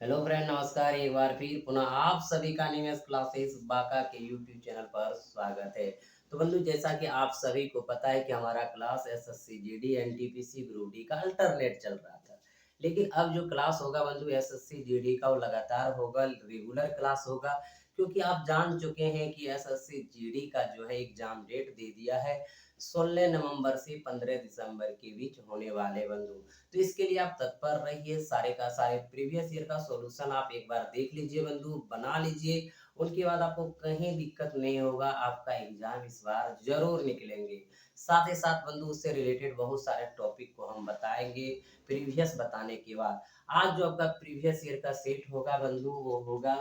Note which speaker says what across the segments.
Speaker 1: Hello friend, नमस्कार। एक बार फिर पुनः आप सभी का निमेश क्लासेस बाका के यूट्यूब चैनल पर स्वागत है। तो बंधु, जैसा कि आप सभी को पता है कि हमारा class SSC GD NTPC group D का अल्टरनेट चल रहा था। लेकिन अब जो क्लास होगा बंधु एसएससी जीडी का, वो लगातार होगा, रेगुलर क्लास होगा। क्योंकि आप जान चुके हैं कि एसएससी जीडी का जो है एग्जाम डेट दे दिया है 16 नवंबर से 15 दिसंबर के बीच होने वाले बंधु। तो इसके लिए आप तत्पर रहिए। सारे का सारे प्रीवियस ईयर का सॉल्यूशन आप एक बार देख लीजिए बंधु, बना लीजिए। उसके बाद आपको कहीं दिक्कत नहीं होगा, आपका एग्जाम इस बार जरूर निकलेंगे। साथ ही साथ बंधु उससे रिलेटेड बहुत सारे टॉपिक को हम बताएंगे प्रीवियस बताने के बाद। आज जो आपका प्रीवियस ईयर का सेट होगा बंधु, वो होगा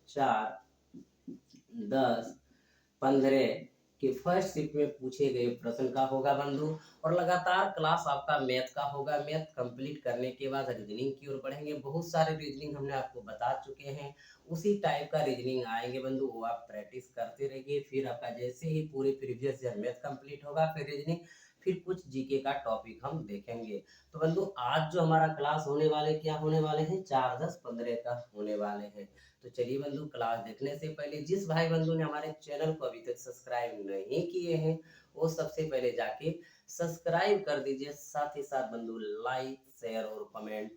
Speaker 1: 4, 10, 15 के फर्स्ट शिफ्ट में पूछे गए प्रश्न का होगा बंधु। और लगातार क्लास आपका मैथ का होगा। मैथ कंप्लीट करने के बाद रीजनिंग की ओर बढ़ेंगे। बहुत सारे रीजनिंग हमने आपको बता चुके हैं, उसी टाइप का रीजनिंग आएंगे बंधु, वो आप प्रैक्टिस करते रहिए। फिर आपका जैसे ही पूरे प्रीवियस ईयर मैथ कंप्लीट होगा, फिर रीजनिंग, फिर कुछ जीके का टॉपिक हम देखेंगे। तो बंधु आज जो हमारा क्लास होने वाले, क्या होने वाले हैं, 4, 10, 15 का होने वाले हैं। तो चलिए बंधु, क्लास देखने से पहले जिस भाई बंधु ने हमारे चैनल को अभी तक सब्सक्राइब नहीं किए हैं, वो सबसे पहले जाके सब्सक्राइब कर दीजिए। साथ ही साथ बंधु लाइक, शेयर और कमेंट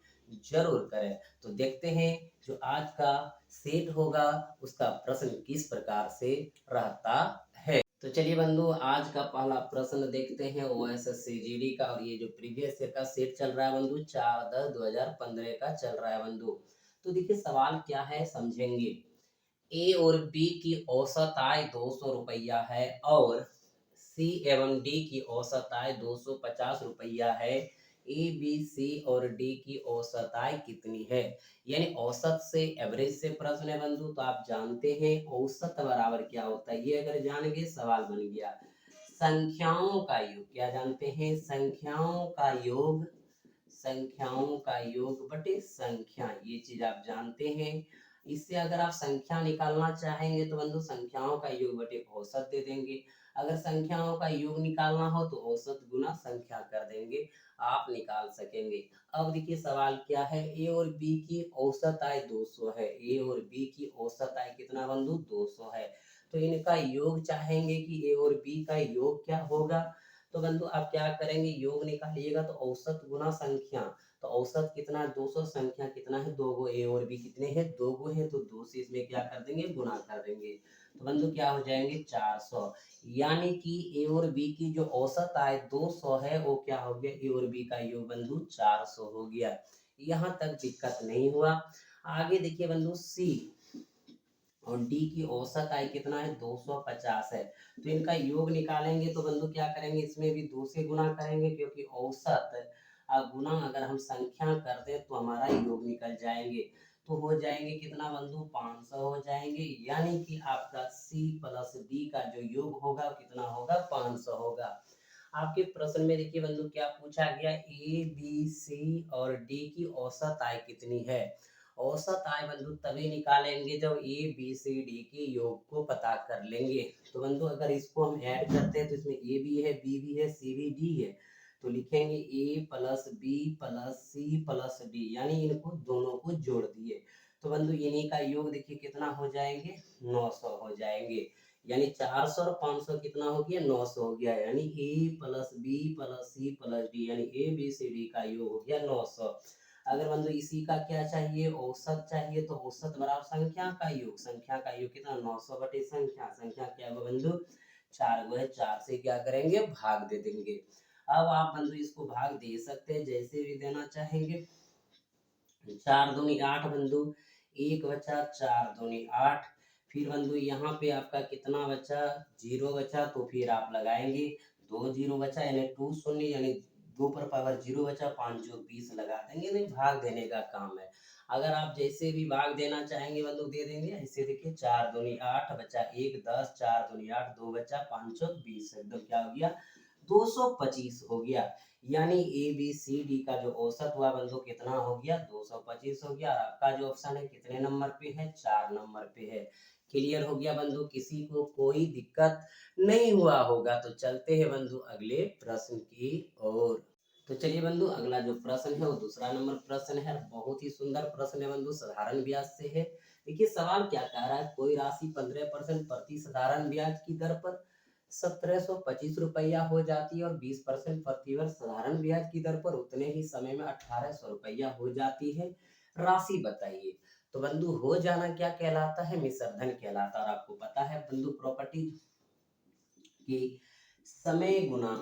Speaker 1: जरूर करें। तो देखते हैं जो आज का सेट होगा उसका प्रश्न किस प्रकार से रहता है। तो चलिए बंधु, आज का पहला प्रश्न देखते हैं ओएसएससी जीडी का। और ये जो प्रीवियस ईयर का सेट चल रहा है बंधु, 4/10/2015 का चल रहा है बंधु। तो देखिए सवाल क्या है, समझेंगे। ए और बी की औसत आय 200 रुपया है और सी एवं डी की औसत आय 250 रुपया है। ए बी सी और डी की औसत आय कितनी है। यानी औसत से, एवरेज से प्रश्न है बंधु। तो आप जानते हैं औसत बराबर क्या होता है, ये अगर जान गए सवाल बन गया। संख्याओं का योग, क्या जानते हैं, संख्याओं का योग, संख्याओं का योग बटे संख्या, ये चीज आप जानते हैं। इससे अगर आप संख्या निकालना चाहेंगे तो बंधु संख्याओं का योग बटे औसत दे देंगे। अगर संख्याओं का योग निकालना हो तो औसत गुना संख्या कर देंगे, आप निकाल सकेंगे। अब देखिए सवाल क्या है, ए और बी की औसत आय 200 है। ए और बी की औसत आय कितना बंधु, 200 है। तो इनका योग चाहेंगे कि ए और बी का योग क्या होगा। तो बंधु आप क्या करेंगे, योग निकालिएगा तो औसत गुना संख्या। तो औसत कितना है, 200, संख्या कितना है, 2 गो। ए और बी कितने हैं, 2 गो है। तो 2 से इसमें क्या कर देंगे, गुना कर देंगे। तो बंधु क्या हो जाएंगे, 400। यानी कि ए और बी की जो औसत आय 200 है, वो क्या हो गया, ए और बी का योग बंधु 400 हो गया। यहाँ तक दिक्कत नहीं हुआ। आगे देखिए बंधु, सी और डी की औसत आय कितना है, 250 है। तो इनका योग निकालेंगे तो बंधु क्या करेंगे, इसमें भी 2 से गुना करेंगे, क्योंकि औसत गुना अगर हम संख्या कर दें तो हमारा योग निकल जाएंगे। तो हो जाएंगे कितना बंधु, 500 हो जाएंगे। यानी कि आपका सी प्लस डी का जो योग होगा कितना होगा, 500 होगा। आपके प्रश्न में देखिए बंधु क्या पूछा गया, ए बी सी और डी की औसत आय कितनी है। औसत आय बंधु तभी निकालेंगे जब ए बी सी डी के योग को पता कर लेंगे। तो बंधु अगर इसको हम ऐड करते हैं तो इसमें ए भी है, बी भी है, सी भी, डी है। तो लिखेंगे A plus B plus C plus D, यानी इनको दोनों को जोड़ दिए। तो बंधु इन्हीं का योग देखिए कितना हो जाएंगे, 900 हो जाएंगे। यानी 400 और 500 कितना हो गया, 900 हो गया। यानी A plus B plus C plus D, यानी ए बी सी डी का योग हो गया 900। अगर बंधु इसी का क्या चाहिए, औसत चाहिए, तो औसत बराबर संख्या का योग। संख्या का योग कितना, 900 बटे संख्या। संख्या क्या है बंधु, 4 गो है। 4 से क्या करेंगे, भाग दे देंगे। अब आप बंधु इसको भाग दे सकते हैं, जैसे भी देना चाहेंगे। 4 दूनी 8 बंधु, 1 बचा, 4 दूनी 8। फिर बंधु यहाँ पे आपका कितना बचा, 0 बचा। तो फिर आप लगाएंगे, 2 0 बचा, यानी 2 शून्य, यानी 2 पर पावर 0 बचा, 5 जो 20 लगा देंगे। नहीं, भाग देने का काम है। अगर आप जैसे भी भाग देना चाहेंगे बंधु दे देंगे। ऐसे देखिए 4 दूनी 8 बचा, 1 10, 4 दूनी 8, 2 बचा, 5 20, एकदम क्या हो गया, 225 हो गया। यानी ए बी सी डी का जो औसत हुआ बंधु कितना हो गया, 225 हो गया। और आपका जो ऑप्शन है कितने नंबर पे है, 4 नंबर पे है। क्लियर हो गया बंधु, किसी को कोई दिक्कत नहीं हुआ होगा। तो चलते हैं बंधु अगले प्रश्न की ओर। तो चलिए बंधु, अगला जो प्रश्न है वो दूसरा नंबर प्रश्न है। बहुत ही सुंदर प्रश्न है बंधु, साधारण ब्याज से है। देखिए सवाल क्या कह रहा है, कोई राशि 15% प्रति साधारण ब्याज की दर पर 1725 रुपया हो जाती है और 20% प्रतिवर्ष साधारण ब्याज की दर पर उतने ही समय में 1800 रुपया हो जाती है। राशि बताइए। तो बंधु हो जाना क्या कहलाता है, मिश्रधन कहलाता है। और आपको पता है बंधु प्रॉपर्टी कि समय गुना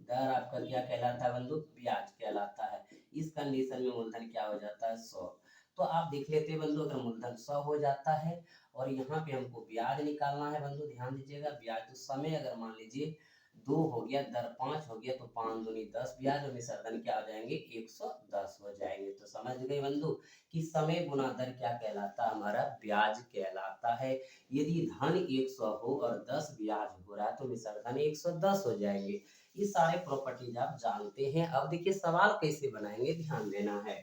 Speaker 1: दर आपका क्या कहलाता है बंधु, ब्याज कहलाता है। इस कंडीशन में मूलधन क्या हो जाता है, 100। तो आप देख लेते हैं बंधु, अगर मूलधन 100 हो जाता है और यहाँ पे हमको ब्याज निकालना है बंधु, ध्यान दीजिएगा ब्याज तो समय अगर मान लीजिए 2 हो गया, दर 5 हो गया, तो 5 दूनी 10 ब्याज और मिश्रधन क्या हो जाएंगे, 110 हो जाएंगे। तो समझ गए बंधु कि समय गुना दर क्या कहलाता है, हमारा ब्याज कहलाता है। यदि धन 100 हो और 10 ब्याज हो रहा है तो मिश्रधन 110 हो जाएंगे। ये सारे प्रॉपर्टीज आप जानते हैं। अब देखिए सवाल कैसे बनाएंगे, ध्यान देना है।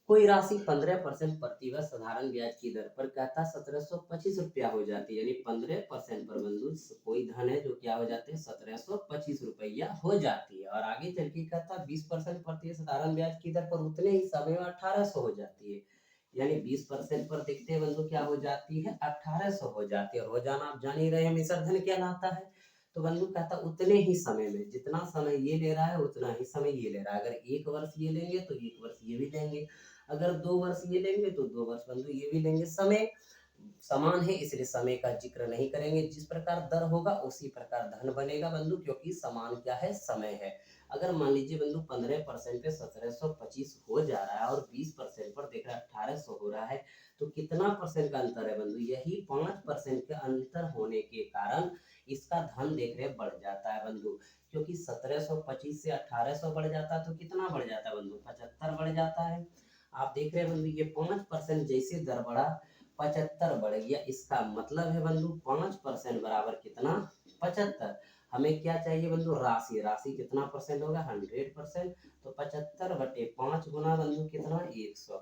Speaker 1: कोई राशि 15% प्रतिवर्ष साधारण ब्याज की दर पर कहता 1725 रुपया हो जाती है, यानी 15% पर बंधु कोई धन है जो क्या हो जाते हैं, 1725 रुपया हो जाती है। और आगे चल के कहता 20% प्रति साधारण ब्याज की दर पर उतने ही समय में 1800 हो जाती है, यानी 20% पर देखते हैं बंधु क्या हो जाती है, 1800 हो जाती है। और हो जाना आप जान ही रहे हैं मिश्रधन कहलाता है। तो बंधु कहता उतने ही समय में, जितना समय ये ले रहा है उतना ही समय ये ले रहा है। अगर 1 वर्ष ये लेंगे तो 1 वर्ष ये भी लेंगे, अगर 2 वर्ष ये लेंगे तो 2 वर्ष बंधु ये भी लेंगे। समय समान है इसलिए समय का जिक्र नहीं करेंगे। जिस प्रकार दर होगा उसी प्रकार धन बनेगा बंधु, क्योंकि समान क्या है, समय है। अगर मान लीजिए बंधु 15% पे 1725 हो जा रहा है और 20% पर देख रहा है 1800 हो रहा है, तो कितना परसेंट का अंतर है बंधु, यही 5% के अंतर होने के कारण इसका धन देख रहे बढ़ जाता है बंधु। क्योंकि 1725 से 1800 बढ़ जाता है तो कितना बढ़ जाता है बंधु, 75 बढ़ जाता है। आप देख रहे हैं बंधु ये 5% जैसे दर बढ़ा 75 बढ़ गया। इसका मतलब है बंधु 5% बराबर कितना, 75। हमें क्या चाहिए बंधु, राशि। राशि कितना परसेंट होगा, 100%। तो 75/5 गुना बंधु कितना, 100।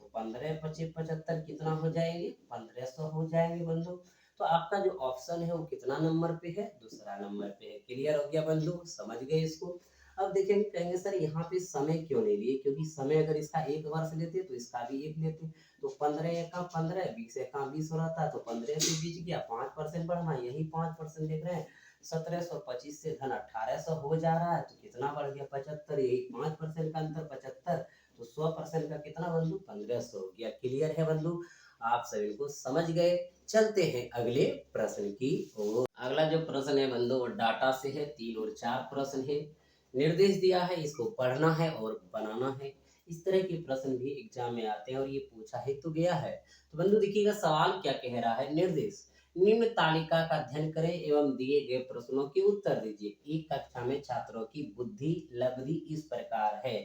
Speaker 1: तो 15×25 = 75 कितना हो जाएंगे, 1500 हो जाएंगे बंधु। तो आपका जो ऑप्शन है वो कितना नंबर पे है, दूसरा नंबर पे है। क्लियर हो गया बंधु, समझ गए इसको। अब देखेंगे, कहेंगे सर यहाँ पे समय क्यों नहीं लिए, क्योंकि समय अगर इसका 1 वर्ष लेते तो इसका भी 1 लेते। तो 15 एका 15, 20 एका 20 हो रहा था, तो 15 से 20 गया, 5% बढ़ना, यही 5% देख रहे हैं। 1725 से धन 1800 हो जा रहा है तो कितना बढ़ गया, 75। यही 5% का अंतर 75, तो 100% का कितना बंधु, 1500 हो गया। क्लियर है बंधु, आप सभी को समझ गए। चलते हैं अगले प्रश्न की ओर। अगला जो प्रश्न है बंधु वो डाटा से है, 3 और 4 प्रश्न है। निर्देश दिया है, इसको पढ़ना है और बनाना है। इस तरह के प्रश्न भी एग्जाम में आते हैं और ये पूछा ही तो गया है। तो बंधु देखिएगा सवाल क्या कह रहा है, निर्देश निम्न तालिका का अध्ययन करें एवं दिए गए प्रश्नों के उत्तर दीजिए। एक कक्षा में छात्रों की बुद्धि लब्धि इस प्रकार है।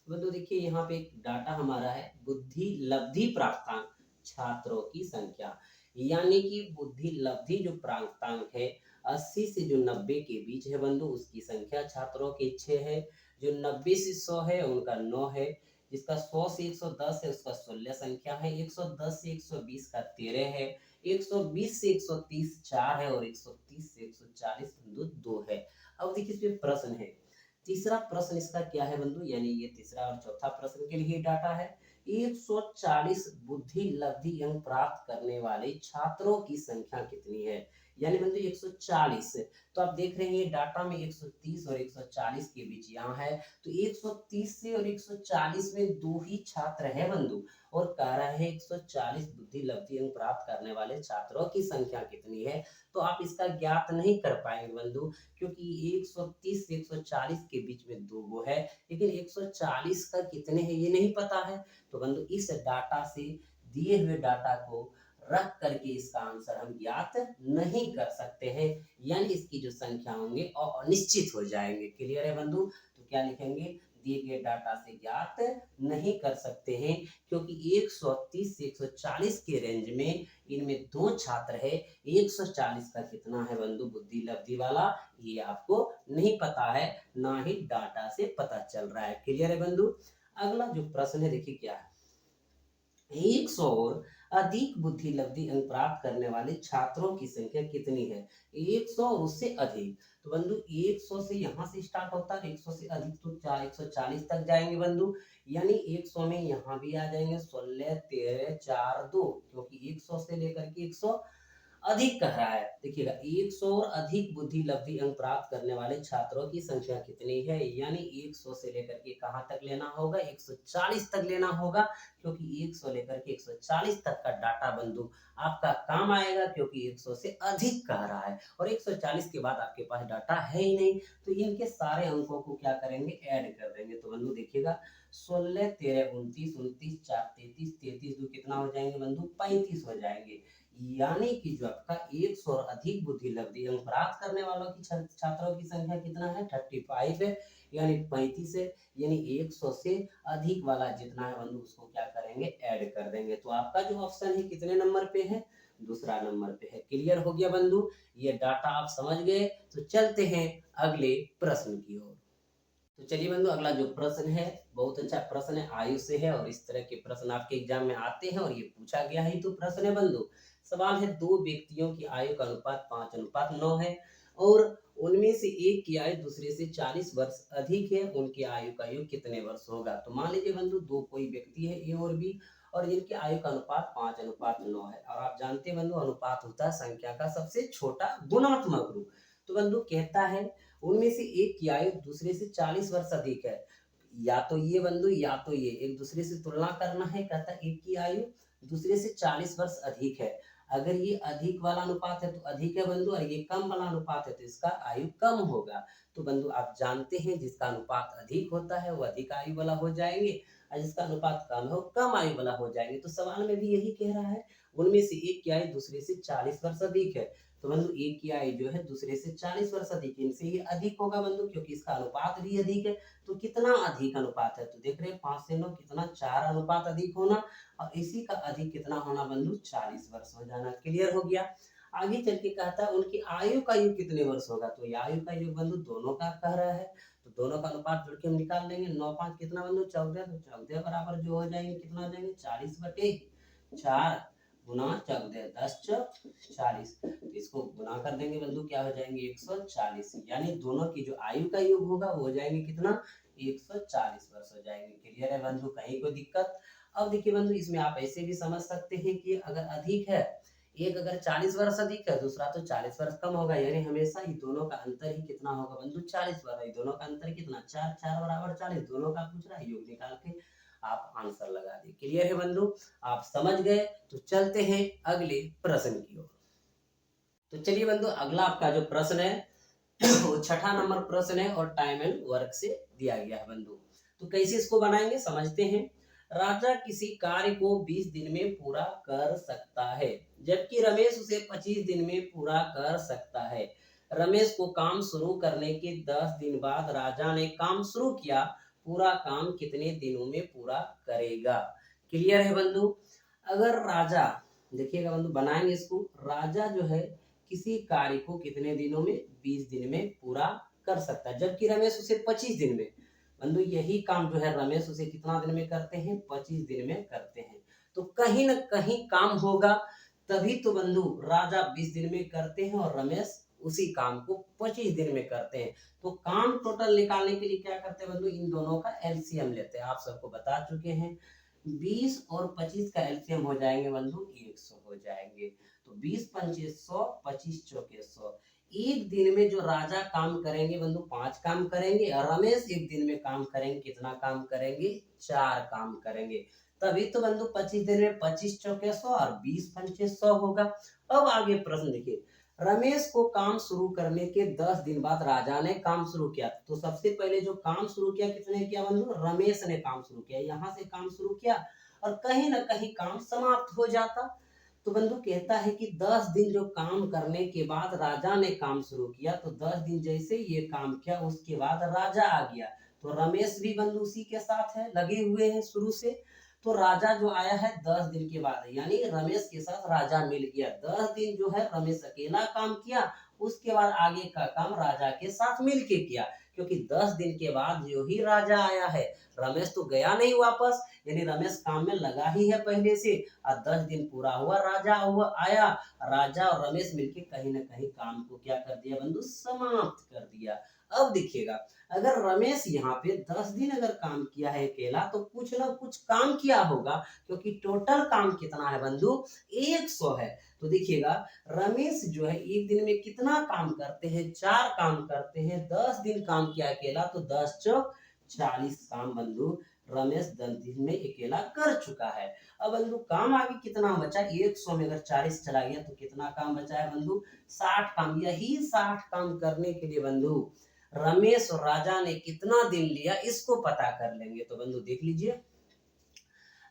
Speaker 1: बंधु देखिए यहाँ पे एक डाटा हमारा है, बुद्धि लब्धि प्राप्तांक छात्रों की संख्या, यानी कि बुद्धि लब्धि जो प्राप्तांक है 80 से जो 90 के बीच है बंधु, उसकी संख्या छात्रों की 6 है। जो 90 से 100 है उनका 9 है। जिसका 100 से 110 है उसका 16 संख्या है। 110 से 120 का 13 है। 120 से 130 4 है और 130 से 140 बंधु 2 है। अब देखिए इसमें प्रश्न है, तीसरा प्रश्न इसका क्या है बंधु, यानी ये तीसरा और चौथा प्रश्न के लिए डाटा है। 140 बुद्धि लब्धि अंक प्राप्त करने वाले छात्रों की संख्या कितनी है, यानी बंधु 140। तो आप देख रहे हैं ये डाटा में 130 और 140 के बीच यहाँ है, तो 130 से और 140 में 2 ही छात्र है बंधु। और कह रहा है 140 बुद्धि लब्धि अंक प्राप्त करने वाले छात्रों की संख्या कितनी है। तो आप इसका ज्ञात नहीं कर पाएंगे बंधु, क्योंकि 130 से 140 के बीच में 2 वो है, लेकिन 140 का कितने हैं ये नहीं पता है। तो बंधु इस डाटा से, दिए हुए डाटा को रख करके इसका आंसर हम ज्ञात नहीं कर सकते हैं, यानी इसकी जो संख्या होंगे अनिश्चित हो जाएंगे। क्लियर है बंधु, तो क्या लिखेंगे, दिए गए डाटा से ज्ञात नहीं कर सकते हैं, क्योंकि 130 से 140 के रेंज में इनमें 2 छात्र है। 140 का कितना है बंधु बुद्धि लब्धि वाला, ये आपको नहीं पता है, ना ही डाटा से पता चल रहा है। क्लियर है बंधु। अगला जो प्रश्न है देखिए क्या है, 100 और अधिक बुद्धि लब्धि अंक प्राप्त करने वाले छात्रों की संख्या कितनी है? 100 और उससे अधिक। तो बंधु 100 से यहाँ से स्टार्ट होता है, 100 से अधिक तो 140 तक जाएंगे बंधु, यानी 100 में यहाँ भी आ जाएंगे 16 13 4 2, क्योंकि 100 से लेकर के 100 अधिक कह रहा है। देखिएगा 100 और अधिक बुद्धि लब्धि अंक प्राप्त करने वाले छात्रों की संख्या कितनी है, यानी 100 से लेकर के कहाँ तक लेना होगा, 140 तक लेना होगा, क्योंकि 100 लेकर के 140 तक का डाटा बंधु आपका काम आएगा, क्योंकि 100 से अधिक कह रहा है और 140 के बाद आपके पास डाटा है ही नहीं, तो इनके सारे अंकों को क्या करेंगे, ऐड कर देंगे। तो बंधु देखिएगा 16 13 29 29 4 33 33 दो कितना हो जाएंगे बंधु, 35 हो जाएंगे। यानी कि जो आपका 100 और अधिक बुद्धि लब्धि अंक प्राप्त करने वालों की छात्रों की संख्या कितना है, 35 है, यानी 35 है, यानी 100 से अधिक वाला जितना है बंधु उसको क्या करेंगे, ऐड कर देंगे। तो आपका जो ऑप्शन है कितने नंबर पे है, दूसरा नंबर पे है। क्लियर हो गया बंधु, ये डाटा आप समझ गए। तो चलते हैं अगले प्रश्न की ओर। तो चलिए बंधु अगला जो प्रश्न है बहुत अच्छा प्रश्न है, आयु से है और इस तरह के प्रश्न आपके एग्जाम में आते हैं और ये पूछा गया है। तो प्रश्न है बंधु, सवाल है, दो व्यक्तियों की आयु का अनुपात 5:9 है और उनमें से एक की आयु दूसरे से 40 वर्ष अधिक है, उनकी आयु का योग कितने वर्ष होगा? तो मान लीजिए बंधु दो कोई व्यक्ति है ए और बी और जिनकी आयु का अनुपात 5:9 है और आप जानते हैं बंधु अनुपात होता है संख्या का सबसे छोटा गुणात्मक रूप। तो बंधु कहता है उनमें से एक की आयु दूसरे से 40 वर्ष अधिक है, या तो ये बंधु या तो ये एक दूसरे से तुलना करना है। कहता है एक की आयु दूसरे से 40 वर्ष अधिक है, अगर ये अधिक वाला अनुपात है तो अधिक है बंधु और ये कम वाला अनुपात है तो इसका आयु कम होगा। तो बंधु आप जानते हैं जिसका अनुपात अधिक होता है वो अधिक आयु वाला हो जाएंगे और जिसका अनुपात कम है वो कम आयु वाला हो जाएंगे। तो सवाल में भी यही कह रहा है उनमें से एक की आयु दूसरे से 40 वर्ष अधिक है, तो बंधु एक की आयु जो है दूसरे से 40 वर्ष अधिक है, इनसे ये अधिक होगा बंधु क्योंकि इसका अनुपात भी अधिक है। तो कितना अधिक अनुपात है, तो देख रहे हैं 5 से 9 कितना 4 अनुपात अधिक होना और इसी का अधिक कितना होना बंधु 40 वर्ष हो जाना। क्लियर हो गया। आगे चल के कहता है उनकी आयु का योग कितने वर्ष होगा, तो ये आयु का योग बंधु दोनों का कह रहा है, तो दोनों का अनुपात जोड़ के हम निकाल लेंगे। 9 5 कितना बंधु 14, तो 14 बराबर जो हो जाएंगे कितना हो जाएंगे 40/4 गुना 14 10 चौक 40, तो इसको गुना कर देंगे बंधु क्या हो जाएंगे 140, यानी दोनों की जो आयु का योग होगा वो हो जाएंगे कितना 140 वर्ष हो जाएंगे। क्लियर है बंधु, कहीं कोई दिक्कत? अब देखिए बंधु इसमें आप ऐसे भी समझ सकते हैं कि अगर अधिक है एक अगर 40 वर्ष अधिक है दूसरा तो 40 वर्ष कम होगा, यानी हमेशा ही दोनों का अंतर ही कितना होगा बंधु 40 वर्ष, दोनों का अंतर कितना 4 4 बराबर 40, दोनों का पूछ रहा है योग निकाल के आप आंसर लगा दिए। क्लियर है बंधु, आप समझ गए। तो चलते हैं अगले प्रश्न की ओर। तो चलिए बंधु अगला आपका जो प्रश्न है वो छठा नंबर प्रश्न है और टाइम एंड वर्क से दिया गया है बंधु। तो कैसे इसको बनाएंगे समझते हैं। राजा किसी कार्य को 20 दिन में पूरा कर सकता है जबकि रमेश उसे 25 दिन में पूरा कर सकता है। रमेश को काम शुरू करने के 10 दिन बाद राजा ने काम शुरू किया, पूरा काम कितने दिनों में पूरा करेगा? क्लियर है बंधु। अगर राजा देखिएगा बंधु बनाएंगे इसको, राजा जो है किसी कार्य को कितने दिनों में 20 दिन में पूरा कर सकता है जबकि रमेश उसे 25 दिन में। बंधु यही काम जो है रमेश उसे कितना दिन में करते हैं 25 दिन में करते हैं, तो कहीं ना कहीं काम होगा, तभी तो बंधु राजा 20 दिन में करते हैं और रमेश उसी काम को 25 दिन में करते हैं। तो काम टोटल निकालने के लिए क्या करते हैं बंधु, इन दोनों का एलसीएम लेते हैं। आप सबको बता चुके हैं 20 और 25 का एलसीएम हो जाएंगे बंधु 100 हो जाएंगे। तो 20 पंचे 100 25 चौके 100। एक दिन में जो राजा काम करेंगे बंधु 5 काम करेंगे और रमेश एक दिन में काम करेंगे कितना काम करेंगे 4 काम करेंगे, तभी तो बंधु 25 दिन में 25 चौके 100 और 20 पंचे 100 होगा। अब आगे प्रश्न देखिए, रमेश को काम शुरू करने के 10 दिन बाद राजा ने काम शुरू किया, तो सबसे पहले जो काम शुरू किया किसने किया बंधु, रमेश ने काम शुरू किया, यहाँ से काम शुरू किया और कहीं ना कहीं काम समाप्त हो जाता। तो बंधु कहता है कि 10 दिन जो काम करने के बाद राजा ने काम शुरू किया, तो 10 दिन जैसे ये काम किया उसके बाद राजा आ गया, तो रमेश भी बंधु उसी के साथ है लगे हुए हैं शुरू से। तो राजा जो आया है 10 दिन के बाद, यानी रमेश के साथ राजा मिल गया। 10 दिन जो है रमेश अकेला काम किया, उसके बाद आगे का काम राजा के साथ मिल के किया। क्योंकि 10 दिन के बाद जो ही राजा आया है, रमेश तो गया नहीं वापस, यानी रमेश काम में लगा ही है पहले से। और 10 दिन पूरा हुआ, राजा हुआ आया, राजा और रमेश मिलके कहीं ना कहीं काम को क्या कर दिया बंधु, समाप्त कर दिया। अब देखिएगा, अगर रमेश यहाँ पे 10 दिन अगर काम किया है अकेला, तो कुछ ना कुछ काम किया होगा, क्योंकि टोटल काम कितना है बंधु, 100 है। तो देखिएगा, रमेश जो है एक दिन में कितना काम करते हैं, 4 काम करते हैं। 10 दिन काम किया अकेला, तो 10 चौक 40 काम बंधु रमेश 10 दिन में अकेला कर चुका है। अब बंधु काम आगे कितना बचा, 100 में अगर 40 चला गया तो कितना काम बचा है बंधु, 60 काम। यही 60 काम करने के लिए बंधु रमेश और राजा ने कितना दिन लिया, इसको पता कर लेंगे। तो बंधु देख लीजिए,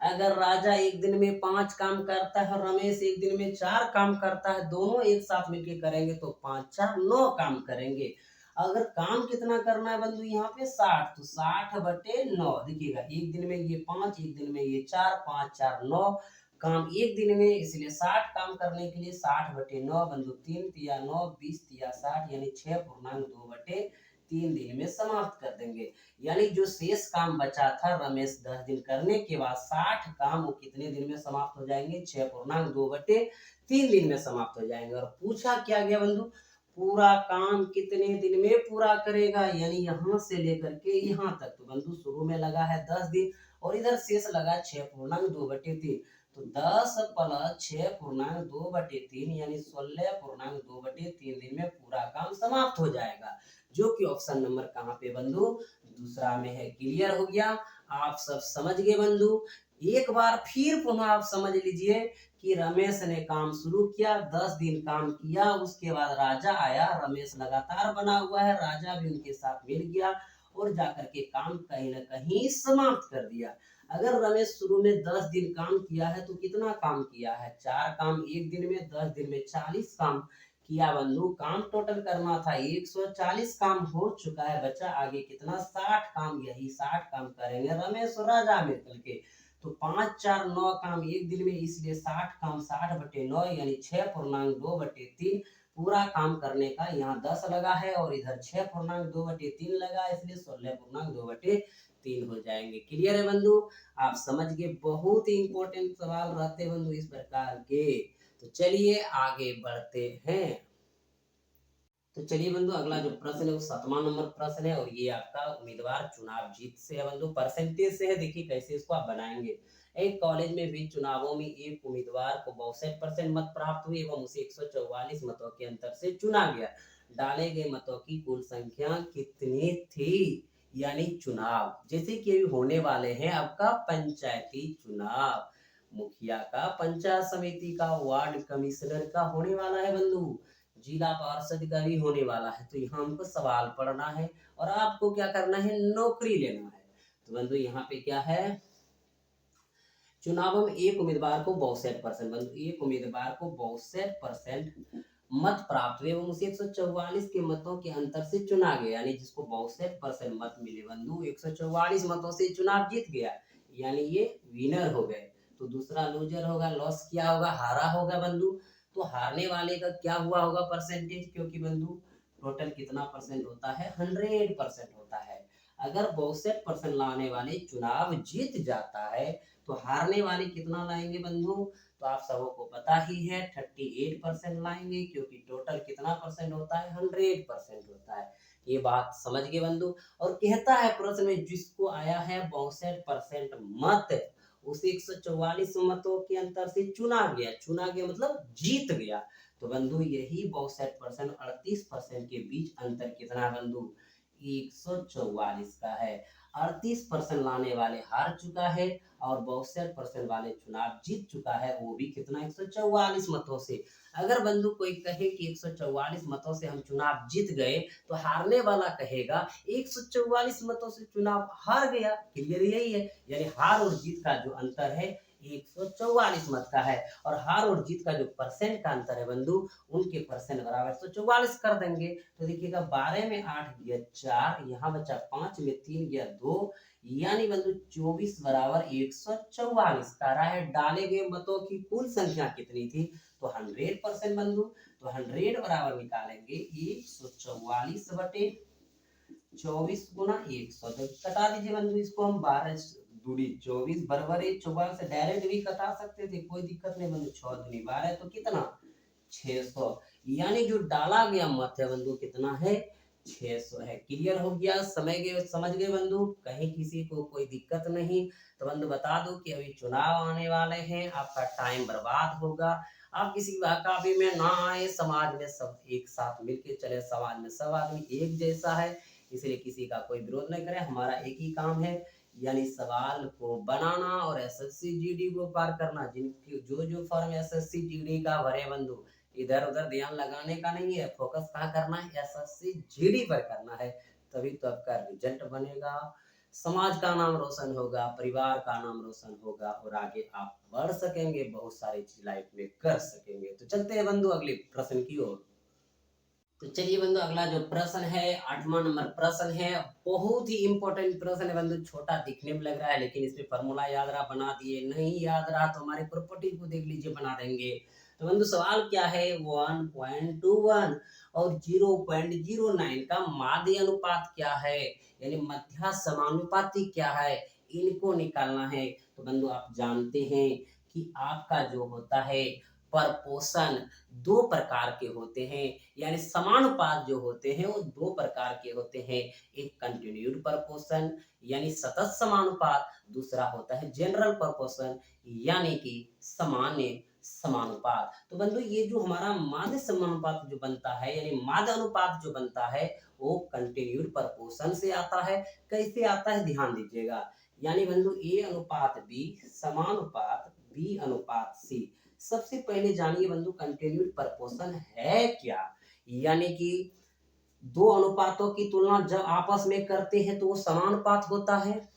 Speaker 1: अगर राजा एक दिन में 5 काम करता है और रमेश एक दिन में 4 काम करता है, दोनों एक साथ मिलकर करेंगे तो 5 4 9 काम करेंगे। अगर काम कितना करना है बंधु, यहाँ पे 60, तो 60/9। देखिएगा, एक दिन में ये 5, एक दिन में ये 4, 5 4 9 काम एक दिन में, इसलिए 60 काम करने के लिए 60/9 बंधु, 3 तिया 9, 20 तिया 60, यानी 6/2/3 दिन में समाप्त कर देंगे। यानी जो शेष काम बचा था रमेश 10 दिन करने के बाद, 60 काम वो कितने दिन में समाप्त हो जाएंगे, 6/2/3 दिन में समाप्त हो जाएंगे। और पूछा क्या गया बंधु, पूरा काम कितने दिन में पूरा करेगा, यानी यहाँ से लेकर के यहाँ तक। तो बंधु शुरू में लगा है 10 दिन, और इधर शेष लगा 6/2/3। तो 10 + 6/2/3 यानी 16/2/3 दिन में पूरा काम समाप्त हो जाएगा, जो कि ऑप्शन नंबर कहाँ पे बंधु, दूसरा में है। क्लियर हो गया, आप सब समझ गए बंधु। एक बार फिर पुनः आप समझ लीजिए कि रमेश ने काम शुरू किया, 10 दिन काम किया, उसके बाद राजा आया, रमेश लगातार बना हुआ है, राजा भी उनके साथ मिल गया और जाकर के काम कहीं ना कहीं समाप्त कर दिया। अगर रमेश शुरू में 10 दिन काम किया है, तो कितना काम किया है, 4 काम एक दिन में, 10 दिन में 40 काम किया बंधु। काम टोटल करना था 140 काम हो चुका है, बचा आगे कितना, 60 काम। यही 60 काम करेंगे रमेश और राजा मिलकर के। तो 5 4 9 काम एक दिन में, इसलिए 60 काम 60/9 यानी 6/2/3 पूरा काम करने का यहाँ 10 लगा है, और इधर 6/2/3 लगा, इसलिए 16/2/3 हो जाएंगे। क्लियर है बंधु, आप समझ गए। बहुत ही इंपॉर्टेंट सवाल रहते हैं बंधु इस प्रकार के। तो चलिए आगे बढ़ते हैं। तो चलिए बंधु, अगला जो प्रश्न है वो 7वां नंबर प्रश्न है, और ये आपका उम्मीदवार चुनाव जीत से है बंधु, परसेंटेज से है। देखिए कैसे इसको आप बनाएंगे। एक कॉलेज में भी चुनावों में एक उम्मीदवार को 62% मत प्राप्त हुए एवं उसे 144 मतों के अंतर से चुना गया। डाले गए मतों की कुल संख्या कितनी थी, यानी चुनाव जैसे कि अभी होने वाले हैं आपका पंचायती चुनाव, मुखिया का, पंचायत समिति का, वार्ड कमिश्नर का होने वाला है बंधु, जिला पार्षद का भी होने वाला है। तो यहाँ हमको सवाल पढ़ना है और आपको क्या करना है, नौकरी लेना है। तो बंधु यहाँ पे क्या है, चुनाव में एक उम्मीदवार को 62%, बंधु एक उम्मीदवार को 62% मत प्राप्त हुए एवं उसे 144 के मतों के अंतर से चुना गया, यानी जिसको 62% मत मिले बंधु, 144 मतों से चुनाव जीत गया, यानी ये विनर हो गए। तो दूसरा लूजर होगा, लॉस किया होगा, हारा होगा बंधु। तो हारने वाले का क्या हुआ होगा परसेंटेज, क्योंकि बंधु टोटल कितना परसेंट होता है, 100% होता है। अगर 62% लाने वाले चुनाव जीत जाता है, तो हारने वाले कितना लाएंगे बंधु, तो आप सबों को पता ही है 38% लाएंगे, क्योंकि टोटल कितना परसेंट होता है, 100% होता है। ये बात समझ गए बंधु। और कहता है प्रश्न में, जिसको आया है 62% मत, उसे 144 मतों के अंतर से चुना गया, चुना गया मतलब जीत गया। तो बंधु यही 62% 38% के बीच अंतर कितना बंधु, 144 का है। 38% लाने वाले हार चुका है, और 62% वाले चुनाव जीत चुका है, वो भी कितना, 144 मतों से। अगर बंधु कोई कहे कि 144 मतों से हम चुनाव जीत गए, तो हारने वाला कहेगा 144 मतों से चुनाव हार गया। क्लियर यही है, यानी हार और जीत का जो अंतर है 144 मत का है, और हार और जीत का जो परसेंट का अंतर है बंधु, उनके परसेंट बराबर 144 कर देंगे। तो देखिएगा 12 में 8 गया 4, यहाँ बचा 5 में 3 गया 2, यानी बंधु 24 बराबर 144 कह रहा है डाले गए मतों की कुल संख्या कितनी थी, तो 100% बंधु। तो 100 बराबर निकालेंगे 144 बटे 24 गुना 100, तो कटा दीजिए बंधु इसको हम। 12 दूनी 24 बराबर 44 से डायरेक्ट भी कटा सकते थे, कोई दिक्कत नहीं बंधु। 6 दूनी 12 तो कितना 600, यानी जो डाला गया मत है बंधु कितना है 600 है। क्लियर हो गया, समझ गए बंधु, कहीं किसी को कोई दिक्कत नहीं। तो बंधु बता दो कि अभी चुनाव आने वाले हैं, आपका टाइम बर्बाद होगा। आप किसी बहकावे में ना आए, समाज में सब एक साथ मिलके चले, समाज में सब आदमी एक जैसा है, इसलिए किसी का कोई विरोध नहीं करे। हमारा एक ही काम है, यानी सवाल को बनाना और एसएससी जीडी को पार करना। जिनकी जो फॉर्म एसएससी जीडी का भरे बंधु, इधर उधर ध्यान लगाने का नहीं है, फोकस कहाँ करना है, एसएससी जीडी पर करना है। तभी तो आपका रिजल्ट बनेगा, समाज का नाम रोशन होगा, परिवार का नाम रोशन होगा, और आगे आप बढ़ सकेंगे, बहुत सारी चीज लाइफ में कर सकेंगे। तो चलते हैं बंधु अगले प्रश्न की ओर। तो चलिए बंधु, अगला जो प्रश्न है 8वां नंबर प्रश्न है। बहुत ही इंपॉर्टेंट प्रश्न है बंधु, छोटा दिखने में लग रहा है, लेकिन इसमें फॉर्मूला याद रहा बना दिए, नहीं याद रहा तो हमारे प्रॉपर्टी को देख लीजिए, बना देंगे। तो बंधु सवाल क्या है, 1.21 और 0.09 का माध्य अनुपात क्या है, यानी मध्य समानुपाती क्या है, इनको निकालना है। तो बंधु आप जानते हैं कि आपका जो होता है परपोषण दो प्रकार के होते हैं, यानी समानुपात जो होते हैं वो दो प्रकार के होते हैं। एक कंटिन्यूड परपोर्शन यानी सतत समानुपात, दूसरा होता है जनरल परपोर्शन यानी कि सामान्य समानुपात। तो बंधु ये जो हमारा माध्य समानुपात जो बनता है, यानी माध्य अनुपात जो बनता है, वो कंटिन्यूड परपोर्शन से आता है। कैसे आता है ध्यान दीजिएगा, यानी बंधु ए अनुपात बी समानुपात बी अनुपात सी। सबसे पहले जानिए बंधु कंटिन्यूड परपोर्शन है क्या, यानी कि दो अनुपातों की तुलना जब आपस में करते हैं तो वो समानुपात होता है,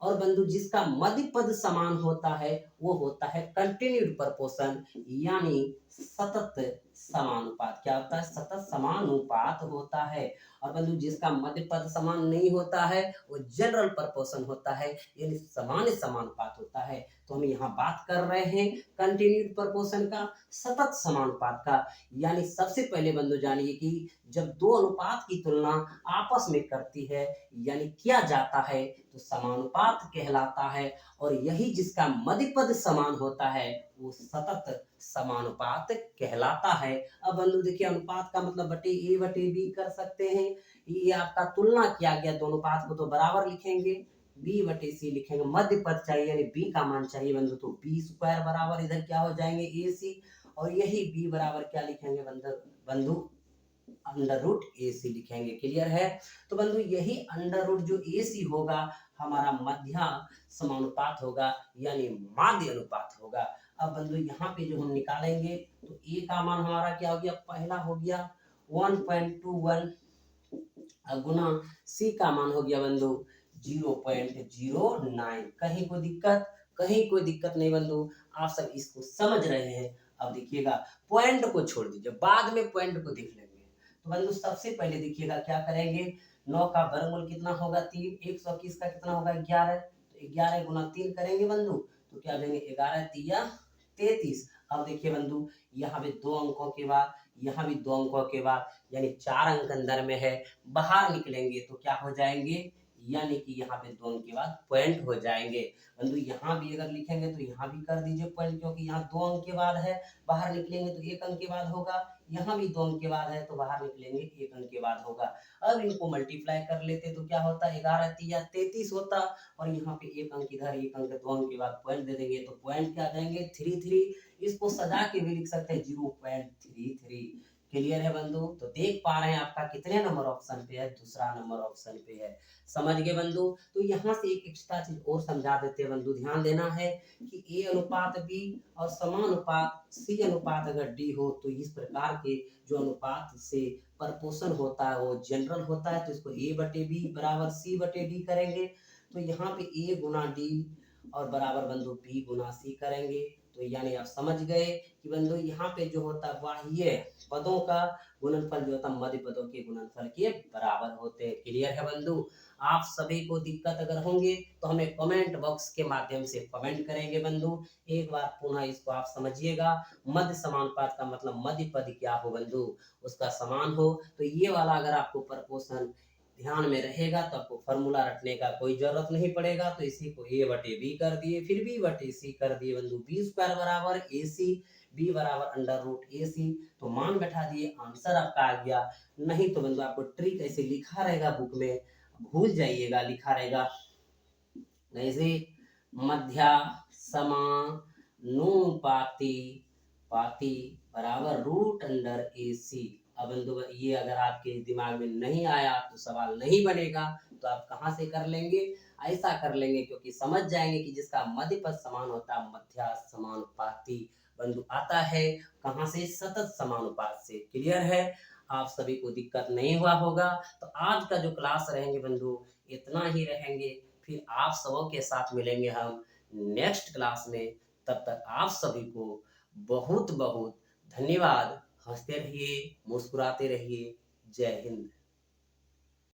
Speaker 1: और बंधु जिसका मध्य पद समान होता है वो होता है कंटिन्यूड परपोर्शन, यानी सतत समानुपात। क्या होता है, सतत समानुपात होता है। और बंधु जिसका मध्य पद समान नहीं होता है वो जनरल परपोर्शन होता है, यानी सामान्य समानुपात होता है। तो हम यहाँ बात कर रहे हैं कंटिन्यूड परपोर्शन का, सतत समानुपात का। यानी सबसे पहले बंधु जानिए कि जब दो अनुपात की तुलना आपस में करती है यानी किया जाता है तो समानुपात कहलाता है, और यही जिसका मध्य पद समान होता है वो सतत समानुपात कहलाता है। अब बंधु देखिए अनुपात का मतलब बटे ए बटे बी कर सकते हैं, ये आपका तुलना किया गया दोनों अनुपात को तो बराबर लिखेंगे, बी बटे सी लिखेंगे। मध्य पद चाहिए यानी बी का मान चाहिए बंधु, तो बी स्क्वायर बराबर इधर क्या हो जाएंगे ए सी, और यही बी बराबर क्या लिखेंगे बंधु अंडर रूट ए सी लिखेंगे। क्लियर है, तो बंधु यही अंडर रूट जो ए सी होगा हमारा मध्य समानुपात होगा, यानी माध्य अनुपात होगा। अब बंधु यहाँ पे जो हम निकालेंगे तो ए का मान हमारा क्या हो गया, पहला हो गया 1.21 गुना सी का मान हो गया बंधु 0.09। कहीं कोई दिक्कत नहीं बंधु, आप सब इसको समझ रहे हैं। अब देखिएगा पॉइंट को छोड़ दीजिए, बाद में पॉइंट को देख लेंगे। तो बंधु सबसे पहले देखिएगा क्या करेंगे, 9 का वर्गमूल कितना होगा 3, 121 का कितना होगा 11, तो 11 गुना 3 करेंगे बंधु, तो क्या देंगे 11 तिया 33। अब देखिए बंधु यहाँ पे दो अंकों के बाद, यहाँ भी दो अंकों के बाद, यानी 4 अंक अंदर में है, बाहर निकलेंगे तो क्या हो जाएंगे, यानी कि यहाँ पे दो अंक के बाद पॉइंट हो जाएंगे। बंधु यहाँ भी अगर लिखेंगे तो यहाँ भी कर दीजिए पॉइंट, क्योंकि यहाँ दो अंक के बाद है, बाहर निकलेंगे तो एक अंक के बाद होगा, यहाँ भी दो अंक के बाद है तो बाहर निकलेंगे एक अंक के बाद होगा। अब इनको मल्टीप्लाई कर लेते तो क्या होता, 11 तिया 33 होता, और यहाँ पे एक अंक इधर एक अंक दो अंक के बाद पॉइंट दे देंगे, तो पॉइंट क्या देंगे 33। इसको सजा के भी लिख सकते हैं 0.33। क्लियर है बंधु, तो देख पा रहे हैं आपका कितने नंबर ऑप्शन पे है, दूसरा नंबर ऑप्शन पे है। समझ गए बंधु, तो यहाँ से एक एक्स्ट्रा चीज और समझा देते हैं बंधु, ध्यान देना है कि ए अनुपात बी और समानुपात सी अनुपात अगर डी हो तो इस प्रकार के जो अनुपात से परपोषण होता है वो जनरल होता है, तो इसको ए बटे बी बराबर सी बटे डी करेंगे। तो यहाँ पे ए गुना डी और बराबर बंधु b गुना c करेंगे। तो यानी आप समझ गए कि बंधु यहाँ पे जो होता है बाह्य पदों का गुणनफल जो होता है मध्य पदों के गुणनफल के बराबर होते हैं। क्लियर है बंधु? आप सभी को दिक्कत अगर होंगे तो हमें कमेंट बॉक्स के माध्यम से कमेंट करेंगे बंधु। एक बार पुनः इसको आप समझिएगा। मध्य समानुपात का मतलब मध्य पद क्या हो बंधु, उसका समान हो। तो ये वाला अगर आपको प्रपोर्शन ध्यान में रहेगा तो आपको फॉर्मूला रटने का कोई जरूरत नहीं पड़ेगा। तो इसी को a बटे बी कर दिए, फिर b बटे c कर दिए बंधु। बी स्क्वायर बराबर ए सी, बी बराबर अंडर रूट ए सी। तो मान बैठा दिए, आंसर आपका आ गया। नहीं तो बंधु आपको ट्रिक ऐसे लिखा रहेगा बुक में, भूल जाइएगा, लिखा रहेगा ऐसे मध्या समानुपाती पाती बराबर रूट अंडर ए सी। अब बंधु ये अगर आपके दिमाग में नहीं आया तो सवाल नहीं बनेगा। तो आप कहाँ से कर लेंगे, ऐसा कर लेंगे क्योंकि समझ जाएंगे कि जिसका मध्य पद समान होता है मध्या समानुपाती बंधु आता है कहाँ से, सतत समानुपात से। क्लियर है? आप सभी को दिक्कत नहीं हुआ होगा। तो आज का जो क्लास रहेंगे बंधु इतना ही रहेंगे। फिर आप सबों के साथ मिलेंगे हम नेक्स्ट क्लास में। तब तक आप सभी को बहुत बहुत धन्यवाद। हंसते रहिए, मुस्कुराते रहिए। जय हिंद।